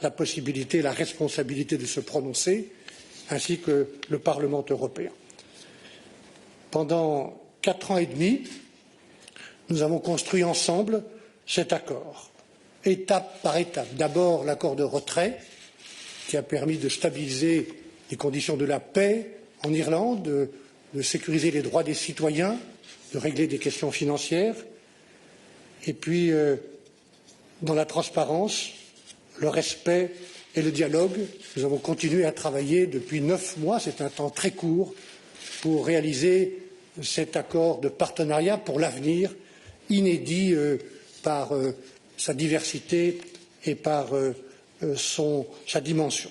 la possibilité, la responsabilité de se prononcer, ainsi que le Parlement européen. Pendant 4 ans et demi, nous avons construit ensemble cet accord, étape par étape. D'abord l'accord de retrait, qui a permis de stabiliser les conditions de la paix en Irlande, de sécuriser les droits des citoyens, de régler des questions financières, et puis dans la transparence, le respect et le dialogue, nous avons continué à travailler depuis 9 mois, c'est un temps très court, pour réaliser cet accord de partenariat pour l'avenir, inédit par sa diversité et par sa dimension.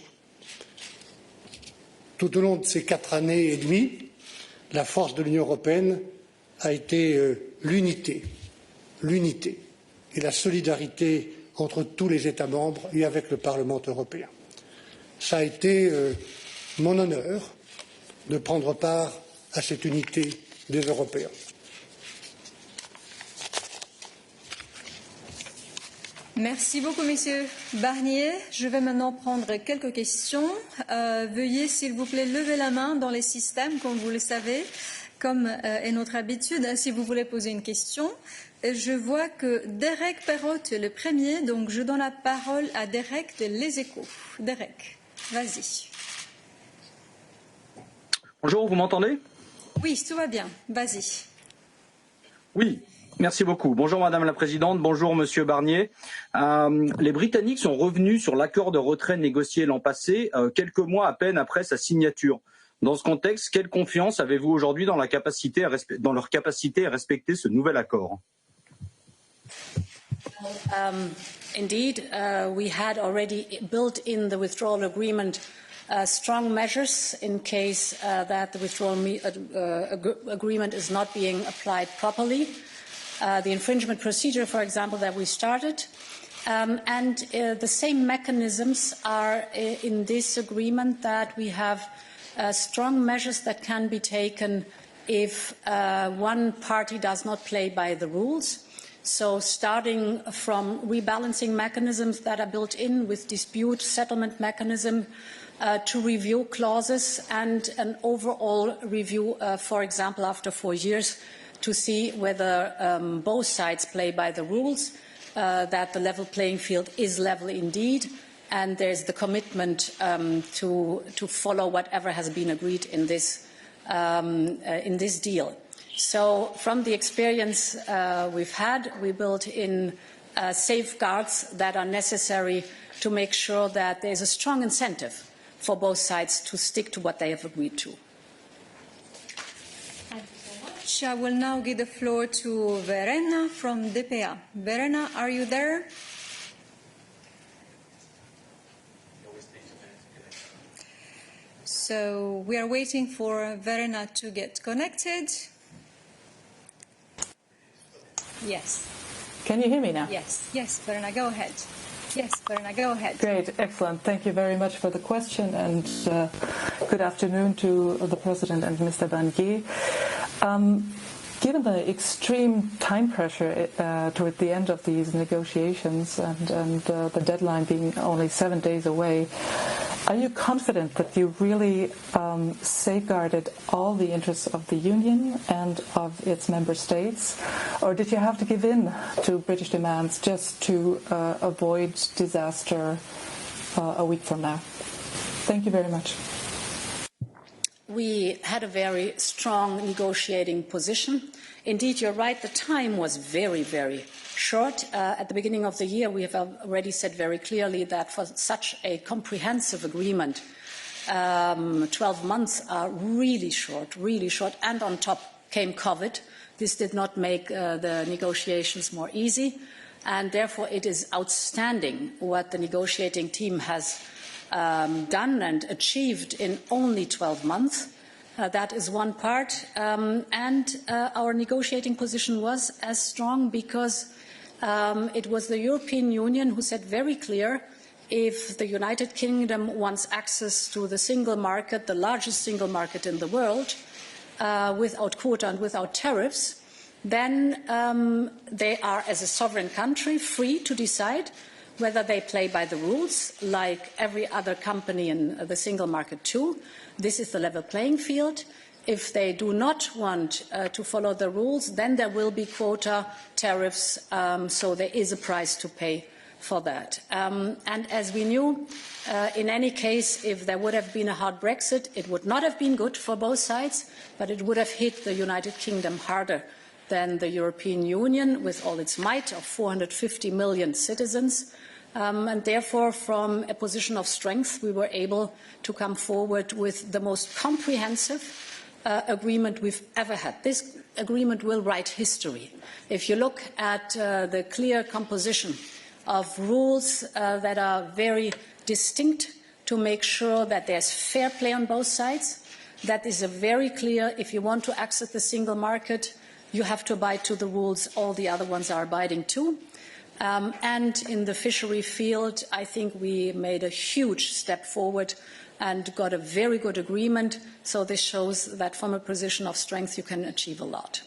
Tout au long de ces 4 années et demie, la force de l'Union européenne a été l'unité et la solidarité entre tous les États membres et avec le Parlement européen. Ça a été mon honneur de prendre part à cette unité des Européens. Merci beaucoup, Monsieur Barnier. Je vais maintenant prendre quelques questions. Veuillez, s'il vous plaît, lever la main dans les systèmes, comme vous le savez, comme est notre habitude, si vous voulez poser une question. Je vois que Derek Perrott est le premier, donc je donne la parole à Derek de Les Échos. Derek, vas-y. Bonjour, vous m'entendez? Oui, tout va bien. Vas-y. Oui. Merci beaucoup. Bonjour Madame la Présidente, bonjour Monsieur Barnier. Les Britanniques sont revenus sur l'accord de retrait négocié l'an passé, quelques mois à peine après sa signature. Dans ce contexte, quelle confiance avez-vous aujourd'hui dans leur capacité à respecter ce nouvel accord? Indeed, we had already built in the withdrawal agreement strong measures in case that the withdrawal agreement is not being applied properly. The infringement procedure, for example, that we started. And the same mechanisms are in this agreement, that we have strong measures that can be taken if one party does not play by the rules. So starting from rebalancing mechanisms that are built in with dispute settlement mechanism to review clauses and an overall review, for example, after 4 years, to see whether both sides play by the rules, that the level playing field is level indeed, and there's the commitment to follow whatever has been agreed in this deal. So from the experience we've had, we built in safeguards that are necessary to make sure that there's a strong incentive for both sides to stick to what they have agreed to. I will now give the floor to Verena from DPA. Verena, are you there? So we are waiting for Verena to get connected. Yes. Can you hear me now? Yes. Yes, Verena, go ahead. Yes, Verena, go ahead. Great, excellent. Thank you very much for the question, and good afternoon to the President and Mr. Barnier. Given the extreme time pressure toward the end of these negotiations and the deadline being only 7 days away, are you confident that you really safeguarded all the interests of the Union and of its member states? Or did you have to give in to British demands just to avoid disaster a week from now? Thank you very much. We had a very strong negotiating position. Indeed, you're right, the time was very, very short. At the beginning of the year, we have already said very clearly that for such a comprehensive agreement, 12 months are really short, and on top came COVID. This did not make the negotiations more easy, and therefore it is outstanding what the negotiating team has done and achieved in only 12 months. That is one part. And our negotiating position was as strong because it was the European Union who said very clear, if the United Kingdom wants access to the single market, the largest single market in the world, without quota and without tariffs, then they are, as a sovereign country, free to decide whether they play by the rules, like every other company in the single market too. This is the level playing field. If they do not want to follow the rules, then there will be quota tariffs, so there is a price to pay for that. And as we knew, in any case, if there would have been a hard Brexit, it would not have been good for both sides, but it would have hit the United Kingdom harder than the European Union, with all its might of 450 million citizens. And therefore, from a position of strength, we were able to come forward with the most comprehensive agreement we've ever had. This agreement will write history. If you look at the clear composition of rules that are very distinct to make sure that there's fair play on both sides, that is a very clear, if you want to access the single market, you have to abide to the rules all the other ones are abiding to. And in the fishery field, I think we made a huge step forward and got a very good agreement. So this shows that from a position of strength, you can achieve a lot.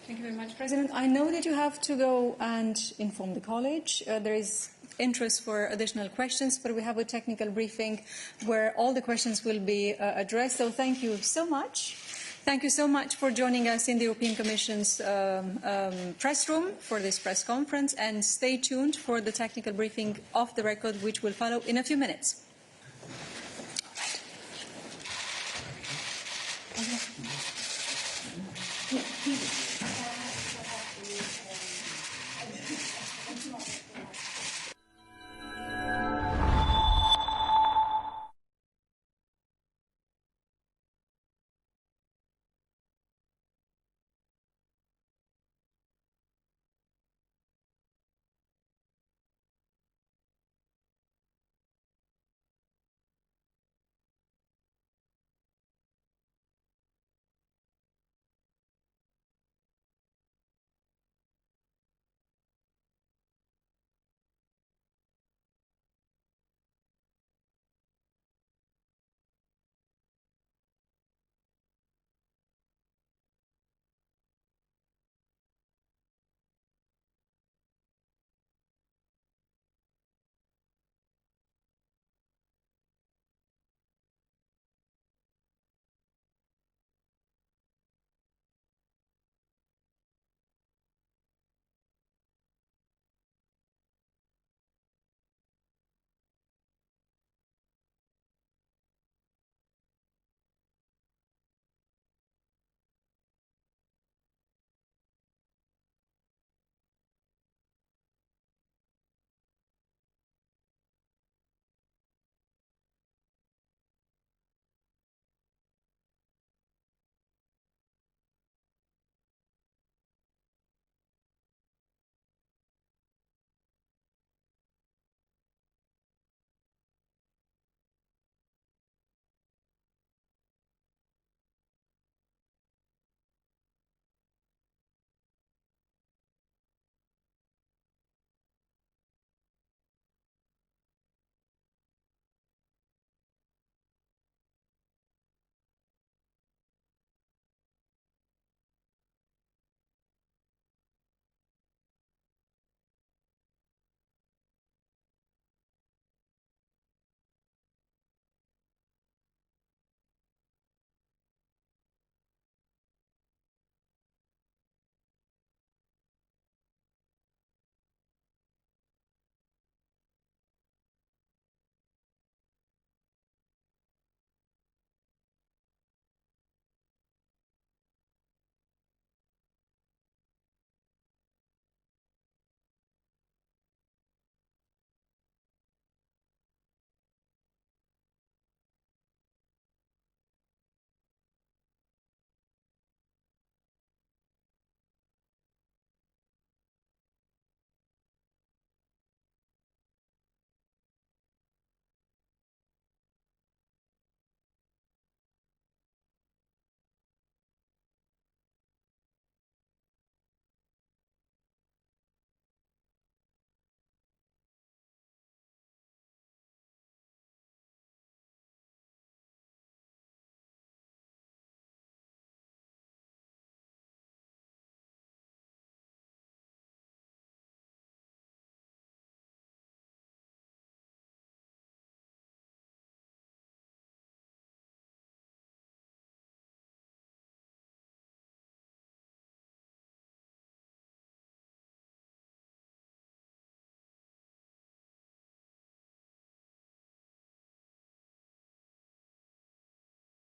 Thank you very much, President. I know that you have to go and inform the college. There is interest for additional questions, but we have a technical briefing where all the questions will be addressed. So thank you so much. Thank you so much for joining us in the European Commission's press room for this press conference, and stay tuned for the technical briefing off the record, which will follow in a few minutes.